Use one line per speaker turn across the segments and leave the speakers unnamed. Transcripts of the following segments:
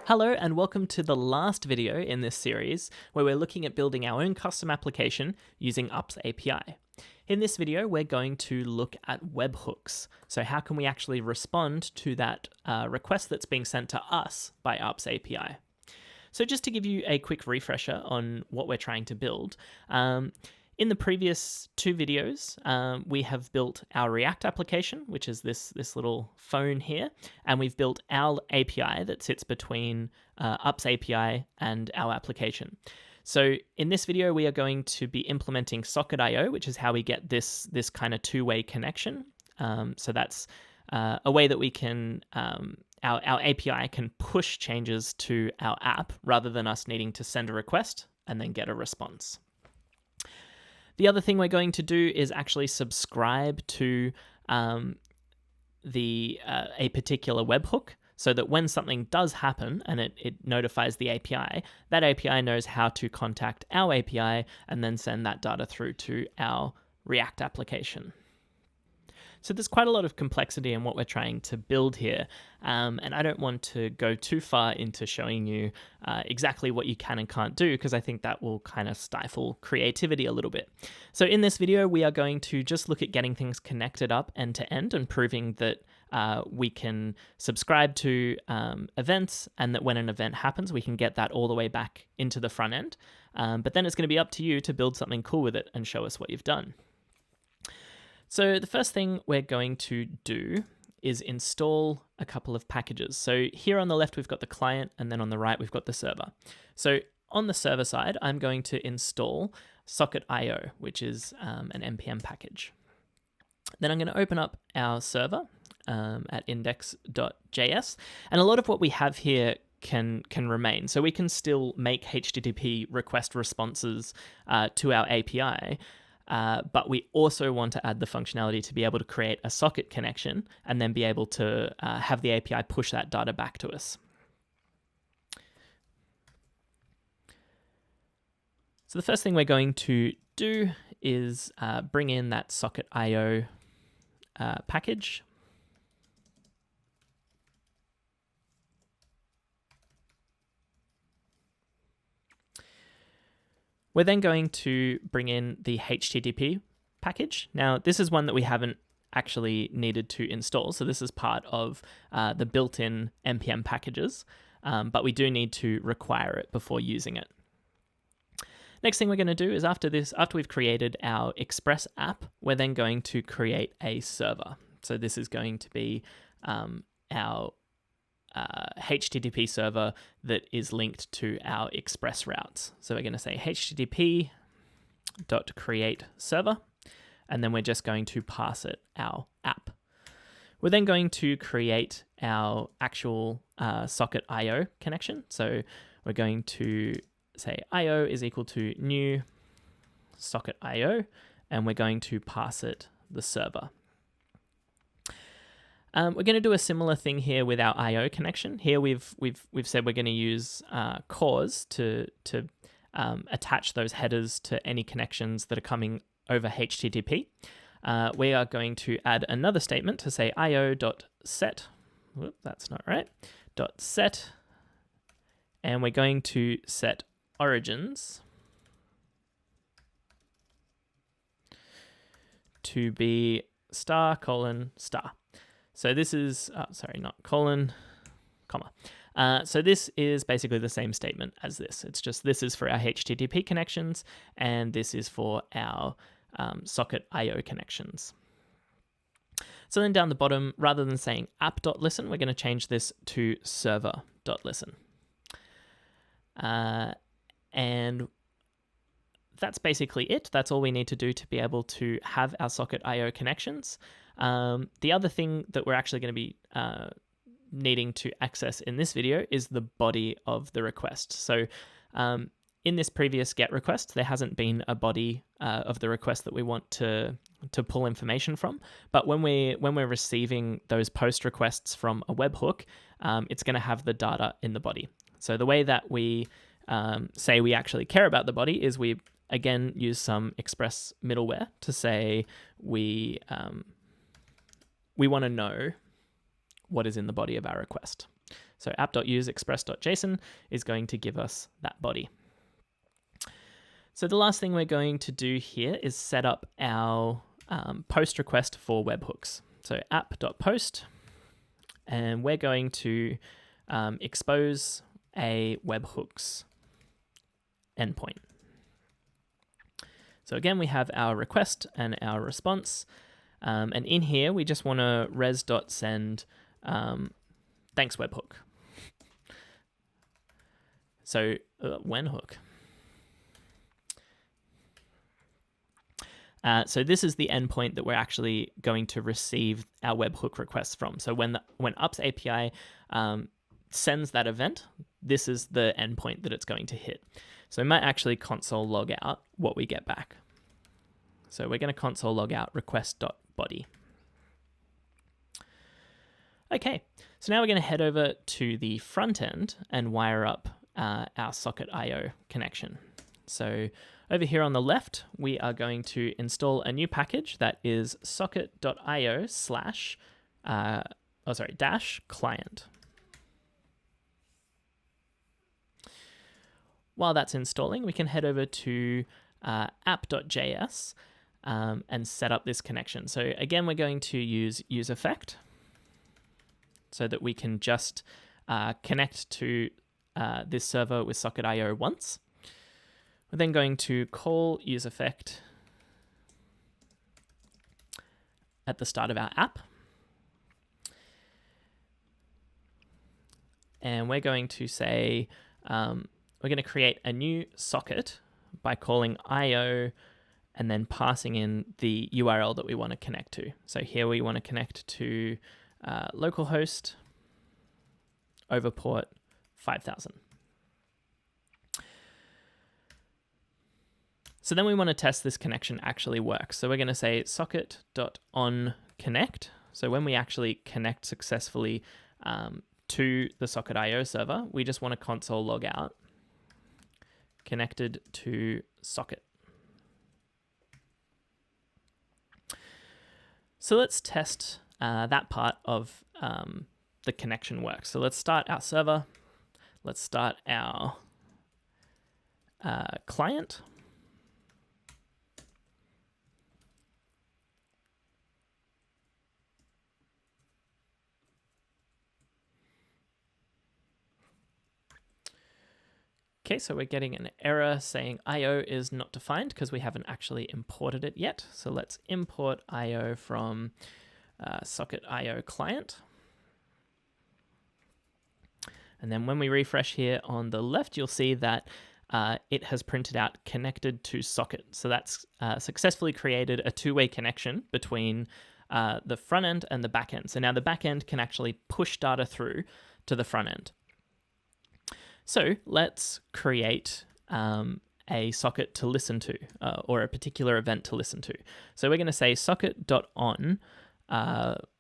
Hello and welcome to the last video in this series where we're looking at building our own custom application using Up's API. In this video, we're going to look at webhooks. So how can we actually respond to that request that's being sent to us by Up's API? So just to give you a quick refresher on what we're trying to build, in the previous two videos, we have built our React application, which is this little phone here, and we've built our API that sits between Up's API and our application. So in this video, we are going to be implementing Socket.io, which is how we get this kind of two-way connection. So that's a way that we can, our API can push changes to our app rather than us needing to send a request and then get a response. The other thing we're going to do is actually subscribe to a particular webhook so that when something does happen and it notifies the API, that API knows how to contact our API and then send that data through to our React application. So there's quite a lot of complexity in what we're trying to build here, and I don't want to go too far into showing you exactly what you can and can't do, because I think that will kind of stifle creativity a little bit. So in this video, we are going to just look at getting things connected up end to end and proving that we can subscribe to events, and that when an event happens, we can get that all the way back into the front end. But then it's going to be up to you to build something cool with it and show us what you've done. So the first thing we're going to do is install a couple of packages. So here on the left, we've got the client, and then on the right, we've got the server. So on the server side, I'm going to install Socket.io, which is an NPM package. Then I'm going to open up our server at index.js. And a lot of what we have here can remain. So we can still make HTTP request responses to our API, but we also want to add the functionality to be able to create a socket connection and then be able to have the API push that data back to us. So the first thing we're going to do is bring in that Socket.io package. We're then going to bring in the HTTP package. Now, this is one that we haven't actually needed to install, so this is part of the built-in NPM packages, but we do need to require it before using it. Next thing we're going to do is after we've created our Express app, we're then going to create a server. So this is going to be our HTTP server that is linked to our Express routes. So we're going to say http.create server, and then we're just going to pass it our app. We're then going to create our actual Socket.io connection. So we're going to say io is equal to new Socket.io, and we're going to pass it the server. We're going to do a similar thing here with our I/O connection. Here we've said we're going to use cause to attach those headers to any connections that are coming over HTTP. We are going to add another statement to say io.set. Whoop, that's not right. .set, and we're going to set origins to be *:*. So this is, sorry, not colon, comma. So this is basically the same statement as this. It's just this is for our HTTP connections, and this is for our Socket.io connections. So then down the bottom, rather than saying app.listen, we're going to change this to server.listen. And that's basically it. That's all we need to do to be able to have our Socket.io connections. The other thing that we're actually going to be needing to access in this video is the body of the request. So in this previous GET request, there hasn't been a body of the request that we want to pull information from. But when we're receiving those post requests from a webhook, it's going to have the data in the body. So the way that we say we actually care about the body is we again use some Express middleware to say we want to know what is in the body of our request. So app.useExpress.json is going to give us that body. So the last thing we're going to do here is set up our post request for webhooks. So app.post, and we're going to expose a webhooks endpoint. So again, we have our request and our response. And in here, we just want to res.send thanks webhook. So when hook. So this is the endpoint that we're actually going to receive our webhook requests from. So when Up's API sends that event, this is the endpoint that it's going to hit. So we might actually console log out what we get back. So we're going to console log out request.body. Okay, so now we're going to head over to the front end and wire up our socket.io connection. So over here on the left, we are going to install a new package that is socket.io dash client. While that's installing, we can head over to app.js and set up this connection. So again, we're going to use useEffect so that we can just connect to this server with socket.io once. We're then going to call useEffect at the start of our app. And we're going to say, we're going to create a new socket by calling IO and then passing in the URL that we want to connect to. So here we want to connect to localhost over port 5000. So then we want to test this connection actually works. So we're going to say socket.onConnect. So when we actually connect successfully to the socket.io server, we just want to console log out connected to socket. So let's test that part of the connection works. So let's start our server. Let's start our client. Okay, so we're getting an error saying IO is not defined because we haven't actually imported it yet. So let's import IO from socket.io client. And then when we refresh here on the left, you'll see that it has printed out connected to socket. So that's successfully created a two-way connection between the front end and the back end. So now the back end can actually push data through to the front end. So let's create a socket to listen to, or a particular event to listen to. So we're going to say socket.on,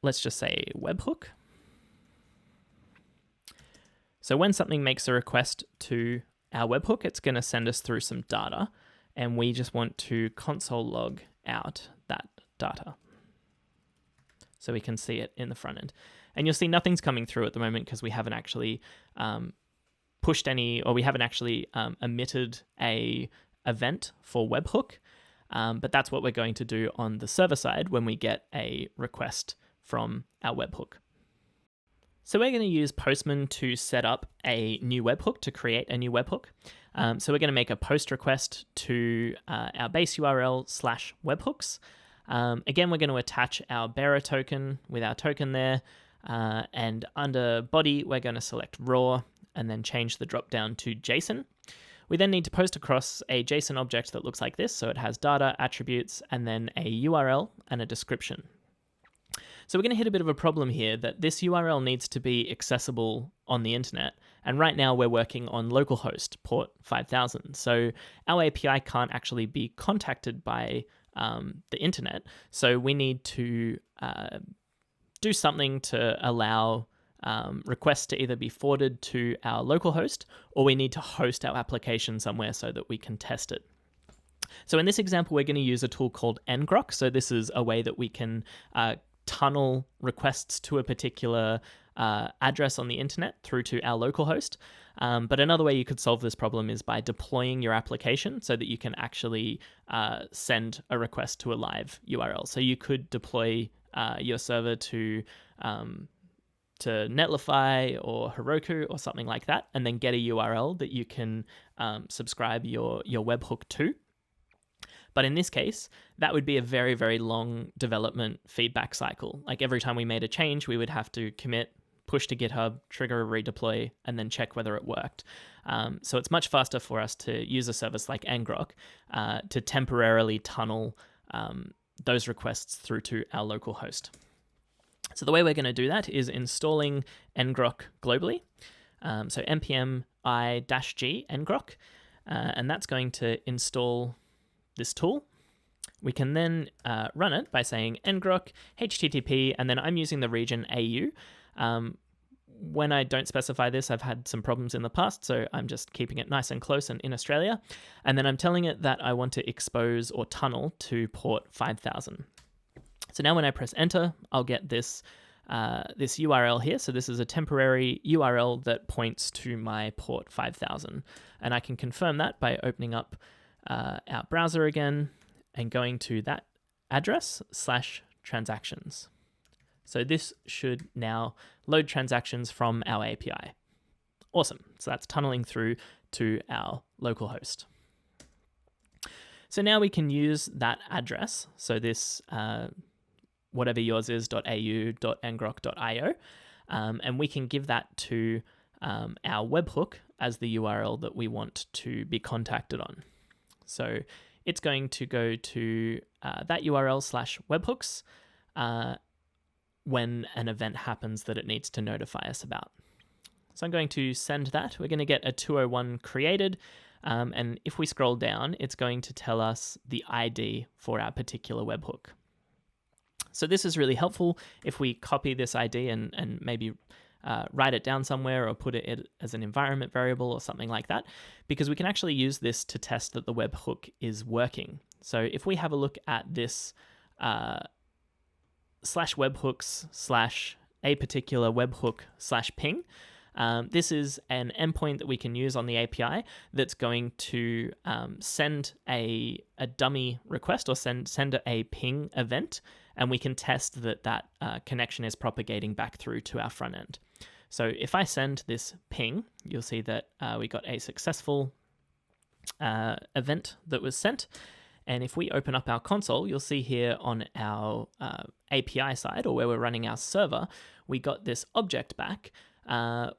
let's just say webhook. So when something makes a request to our webhook, it's going to send us through some data, and we just want to console log out that data so we can see it in the front end. And you'll see nothing's coming through at the moment because we haven't actually pushed any, or we haven't actually emitted a event for webhook, but that's what we're going to do on the server side when we get a request from our webhook. So we're going to use Postman to set up a new webhook, to create a new webhook. So we're going to make a post request to our base URL /webhooks. Again, we're going to attach our bearer token with our token there. And under body, we're going to select raw and then change the drop down to JSON. We then need to post across a JSON object that looks like this. So it has data, attributes, and then a URL and a description. So we're going to hit a bit of a problem here that this URL needs to be accessible on the internet. And right now we're working on localhost port 5000. So our API can't actually be contacted by the internet. So we need to do something to allow requests to either be forwarded to our localhost, or we need to host our application somewhere so that we can test it. So in this example, we're going to use a tool called ngrok. So this is a way that we can tunnel requests to a particular address on the internet through to our local host. But another way you could solve this problem is by deploying your application so that you can actually send a request to a live URL. So you could deploy your server to Netlify or Heroku or something like that, and then get a URL that you can subscribe your webhook to. But in this case, that would be a very, very long development feedback cycle. Like every time we made a change, we would have to commit, push to GitHub, trigger a redeploy, and then check whether it worked. So it's much faster for us to use a service like ngrok to temporarily tunnel those requests through to our local host. So the way we're going to do that is installing ngrok globally. So npm i-g ngrok, and that's going to install this tool. We can then run it by saying ngrok http, and then I'm using the region AU. When I don't specify this, I've had some problems in the past, so I'm just keeping it nice and close and in Australia. And then I'm telling it that I want to expose or tunnel to port 5000. So now when I press enter, I'll get this URL here. So this is a temporary URL that points to my port 5000. And I can confirm that by opening up our browser again and going to that address /transactions. So this should now load transactions from our API. Awesome. So that's tunneling through to our local host. So now we can use that address. So this whatever yours is, .au.ngrok.io, and we can give that to our webhook as the URL that we want to be contacted on. So it's going to go to that URL /webhooks when an event happens that it needs to notify us about. So I'm going to send that. We're going to get a 201 created, and if we scroll down, it's going to tell us the ID for our particular webhook. So this is really helpful if we copy this ID and maybe write it down somewhere or put it as an environment variable or something like that, because we can actually use this to test that the webhook is working. So if we have a look at this /webhooks/ a particular webhook /ping, this is an endpoint that we can use on the API that's going to send a dummy request or send a ping event, and we can test that connection is propagating back through to our front end. So if I send this ping, you'll see that we got a successful event that was sent. And if we open up our console, you'll see here on our API side, or where we're running our server, we got this object back,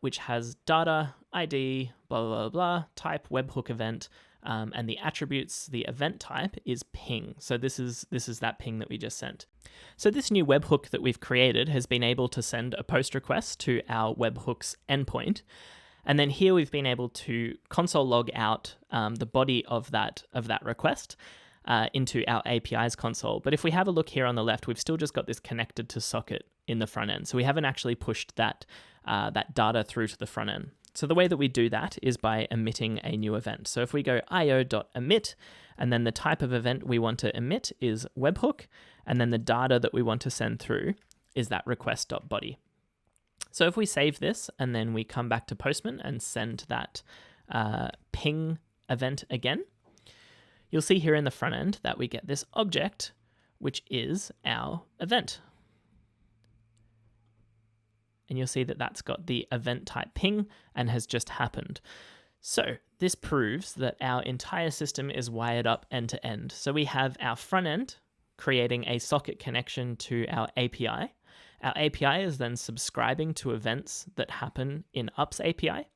which has data, ID, blah, blah, blah, blah, type, webhook event, and the attributes, the event type is ping. So this is that ping that we just sent. So this new webhook that we've created has been able to send a post request to our webhooks endpoint. And then here we've been able to console log out the body of that request into our API's console. But if we have a look here on the left, we've still just got this connected to socket in the front end. So we haven't actually pushed that data through to the front end. So the way that we do that is by emitting a new event. So if we go io.emit, and then the type of event we want to emit is webhook, and then the data that we want to send through is that request.body. So if we save this and then we come back to Postman and send that ping event again, you'll see here in the front end that we get this object, which is our event. And you'll see that that's got the event type ping and has just happened. So this proves that our entire system is wired up end to end. So we have our front end creating a socket connection to our API. Our API is then subscribing to events that happen in Up's API.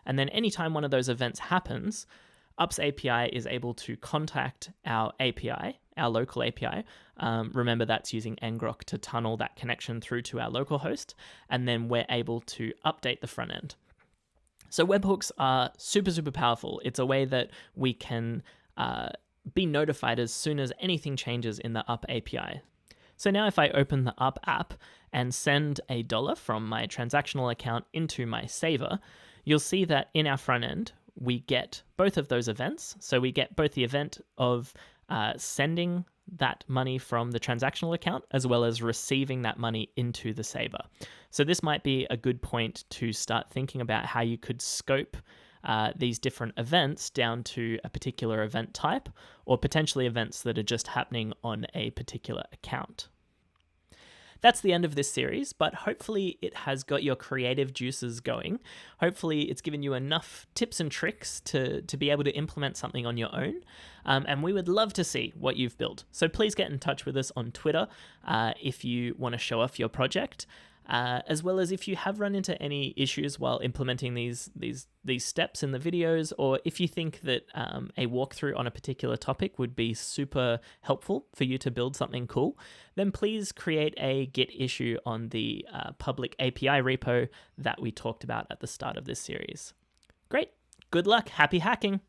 And then anytime one of those events happens, Up's API is able to contact our API, our local API. Remember, that's using ngrok to tunnel that connection through to our local host, and then we're able to update the front end. So webhooks are super, super powerful. It's a way that we can be notified as soon as anything changes in the Up API. So now if I open the Up app and send $1 from my transactional account into my saver, you'll see that in our front end, we get both of those events. So we get both the event of sending that money from the transactional account as well as receiving that money into the Saber. So this might be a good point to start thinking about how you could scope these different events down to a particular event type, or potentially events that are just happening on a particular account. That's the end of this series, but hopefully it has got your creative juices going. Hopefully it's given you enough tips and tricks to be able to implement something on your own. And we would love to see what you've built. So please get in touch with us on Twitter if you want to show off your project. As well as if you have run into any issues while implementing these steps in the videos, or if you think that a walkthrough on a particular topic would be super helpful for you to build something cool, then please create a Git issue on the public API repo that we talked about at the start of this series. Great. Good luck. Happy hacking.